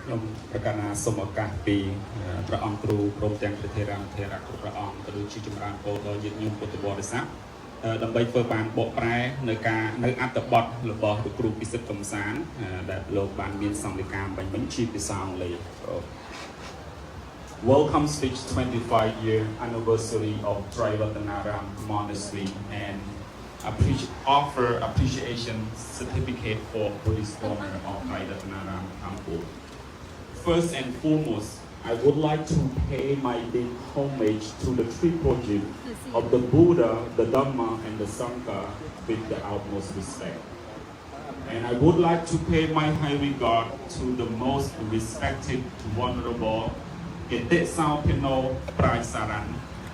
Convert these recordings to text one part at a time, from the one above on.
ខ្ញុំប្រកាសណាសូមឱកាសពីព្រះអង្គគ្រូព្រមទាំងព្រះថេរានុថេរៈគ្រប់ព្រះអង្គក៏ដូចជាចម្រើនពរដល់ញាតិញោមពុទ្ធបរិស័ទដើម្បីធ្វើបានបកប្រែនៅអត្ថបទរបស់លោកគ្រូពិសិដ្ឋកំសាន្តដែលលោកបានមានសង្ឃិកាបាញ់មិញជាភាសាអង់គ្លេស Welcome speech 25-year anniversary of Trai Ratanaram Monastery and offer appreciation certificate for Buddhist owner of Trai Ratanaram Temple. First and foremost, I would like to pay my deep homage to the triple of the Buddha, the Dhamma, and the Sangha with the utmost respect. And I would like to pay my high regard to the most respected, venerable Sao Pino Prai Saran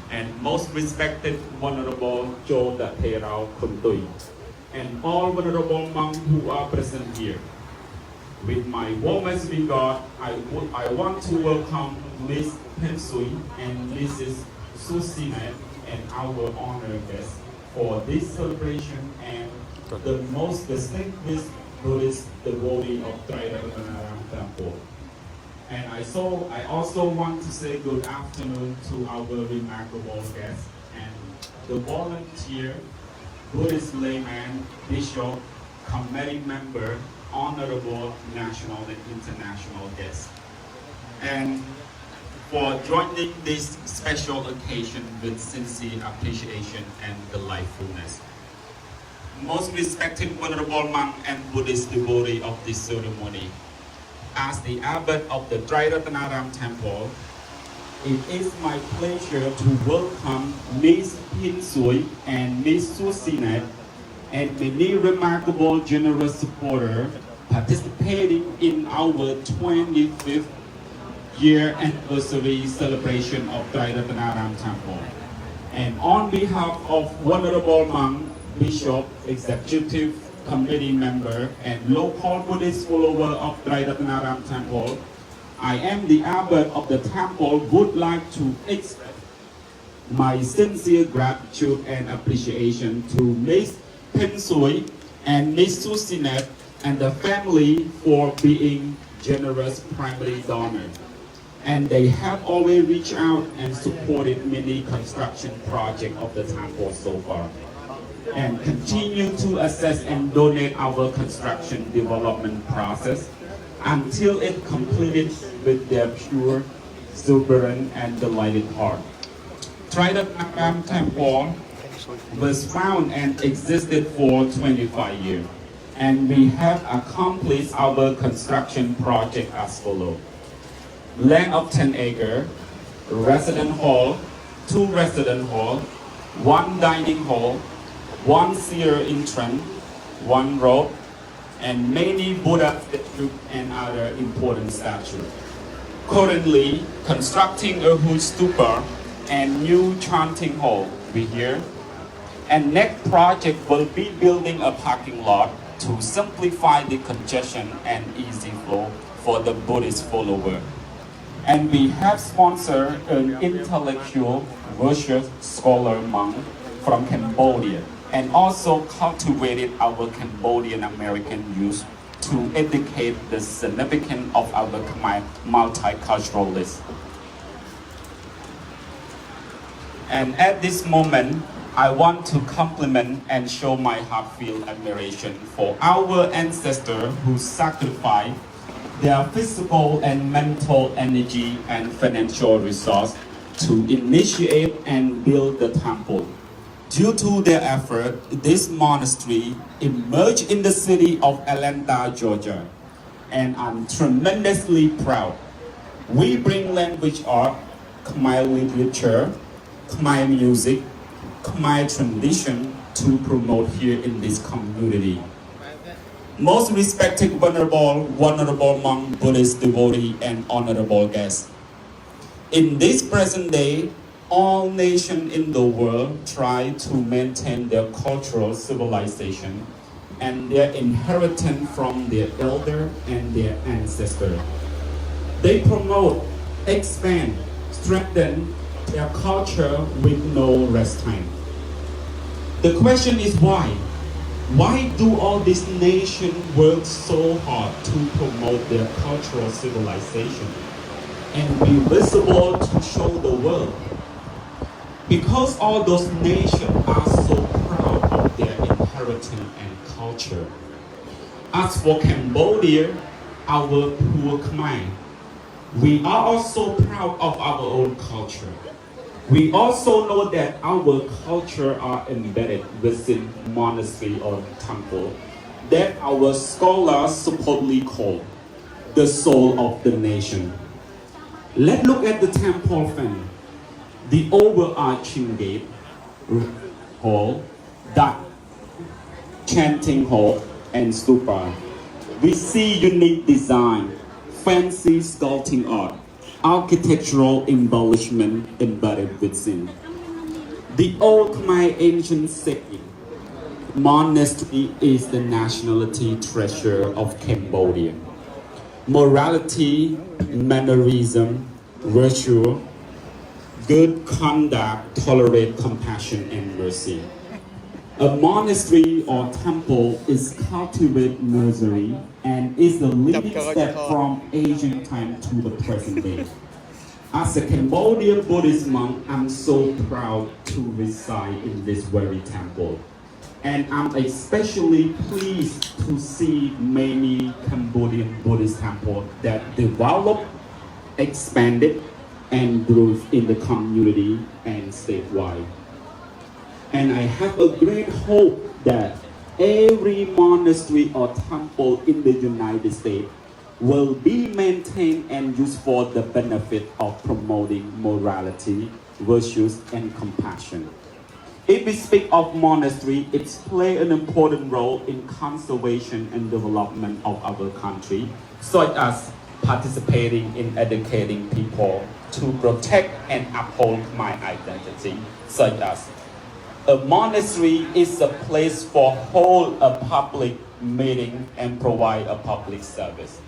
and most respected venerable Jo Da Therao Kuntui and all venerable monks who are present here. With my warmest regard, I want to welcome Miss Phin and Mrs. Sous Sinet and our honored guests for this celebration and the most distinguished Buddhist devotee of Trai Ratanaram Temple. And I also want to say good afternoon to our remarkable guests and the volunteer, Buddhist layman, bishop, committee member, honorable national and international guests, and for joining this special occasion with sincere appreciation and delightfulness. Most respected venerable monk and Buddhist devotee of this ceremony, as the abbot of the Trai Ratanaram Temple, it is my pleasure to welcome Miss Phin and Miss Sous and many remarkable generous supporters participating in our 25th year anniversary celebration of Trai Ratanaram Temple. And on behalf of Venerable Monk, Bishop, Executive Committee member, and local Buddhist follower of Trai Ratanaram Temple, I am the abbot of the temple, would like to express my sincere gratitude and appreciation to Miss Phin and Miss Sous and the family for being generous primary donors. And they have always reached out and supported many construction projects of the temple so far, and continue to assess and donate our construction development process until it completed with their pure, exuberant, and delighted heart. Trai Ratanaram Temple was found and existed for 25 years, and we have accomplished our construction project as follows. Land of 10 acres, resident hall, 2 resident hall, 1 dining hall, 1 seer entrance, 1 road, and many Buddha statues and other important statues. Currently constructing a huge stupa and new chanting hall we hear. And next project will be building a parking lot to simplify the congestion and easy flow for the Buddhist follower. And we have sponsored an intellectual virtuous scholar monk from Cambodia, and also cultivated our Cambodian American youth to educate the significance of our multiculturalism. And at this moment, I want to compliment and show my heartfelt admiration for our ancestors who sacrificed their physical and mental energy and financial resources to initiate and build the temple. Due to their effort, this monastery emerged in the city of Atlanta, Georgia, and I'm tremendously proud. We bring language art, Khmer literature, Khmer music, Khmer tradition to promote here in this community. Most respected venerable monk, Buddhist devotee, and honorable guests. In this present day, all nations in the world try to maintain their cultural civilization and their inheritance from their elder and their ancestors. They promote, expand, strengthen their culture with no rest time. The question is why? Why do all these nations work so hard to promote their cultural civilization and be visible to show the world? Because all those nations are so proud of their inheritance and culture. As for Cambodia, our poor Khmer, we are also proud of our own culture. We also know that our culture are embedded within monastery or temple that our scholars supposedly call the soul of the nation. Let's look at the temple Phin, the overarching gate, hall, that chanting hall, and stupa. We see unique design, fancy sculpting art, architectural embellishment embedded within. The old Khmer ancient saying, monastery is the nationality treasure of Cambodia. Morality, mannerism, virtue, good conduct, tolerate compassion and mercy. A monastery or temple is cultivated nursery and is the leading step from ancient time to the present day. As a Cambodian Buddhist monk, I'm so proud to reside in this very temple. And I'm especially pleased to see many Cambodian Buddhist temples that developed, expanded, and grew in the community and statewide. And I have a great hope that every monastery or temple in the United States will be maintained and used for the benefit of promoting morality, virtues, and compassion. If we speak of monastery, it plays an important role in conservation and development of our country, such as participating in educating people to protect and uphold my identity, such as a monastery is a place for hold a public meeting and provide a public service.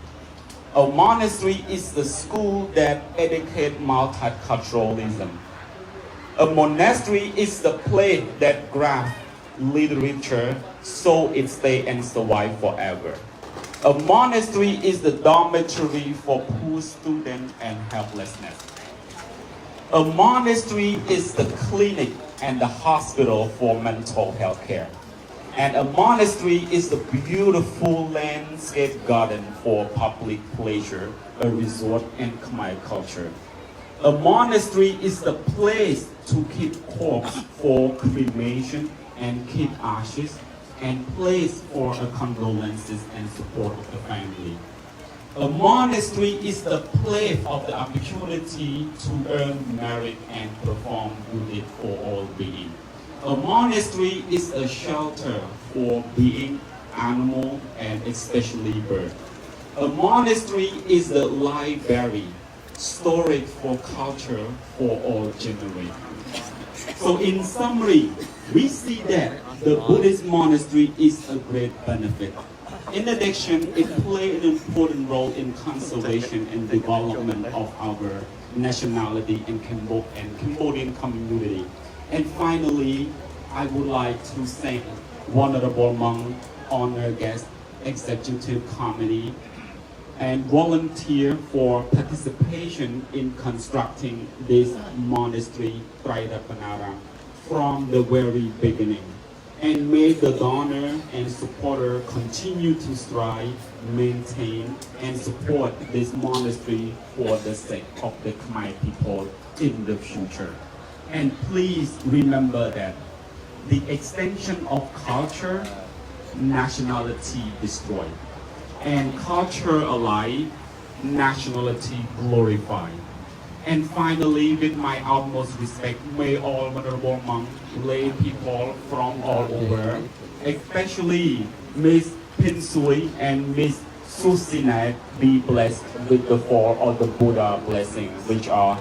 A monastery is the school that educates multiculturalism. A monastery is the place that grasps literature so it stays and survives forever. A monastery is the dormitory for poor students and helplessness. A monastery is the clinic and the hospital for mental health care. And a monastery is the beautiful landscape garden for public pleasure, a resort and Khmer culture. A monastery is the place to keep corpse for cremation and keep ashes, and place for a condolences and support of the family. A monastery is the place of the opportunity to earn merit and perform good for all beings. A monastery is a shelter for being, animal, and especially bird. A monastery is the library, storage for culture for all generations. So in summary, we see that the Buddhist monastery is a great benefit. In addition, it plays an important role in conservation and development of our nationality and Cambodian community. And finally, I would like to thank Honorable Monk, honored guest, executive committee, and volunteer for participation in constructing this monastery, Trai Ratanaram, from the very beginning. And may the donor and supporter continue to strive, maintain, and support this monastery for the sake of the Khmer people in the future. And please remember that the extension of culture, nationality destroyed, and culture alive, nationality glorified. And finally, with my utmost respect, may all Honorable Monk, lay people from all over, especially Miss Phin Sous and Miss Sous Sinet, be blessed with the four of the Buddha blessings, which are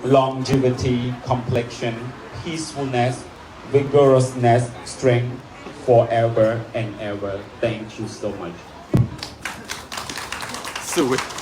longevity, complexion, peacefulness, vigorousness, strength, forever and ever. Thank you so much. Sweet.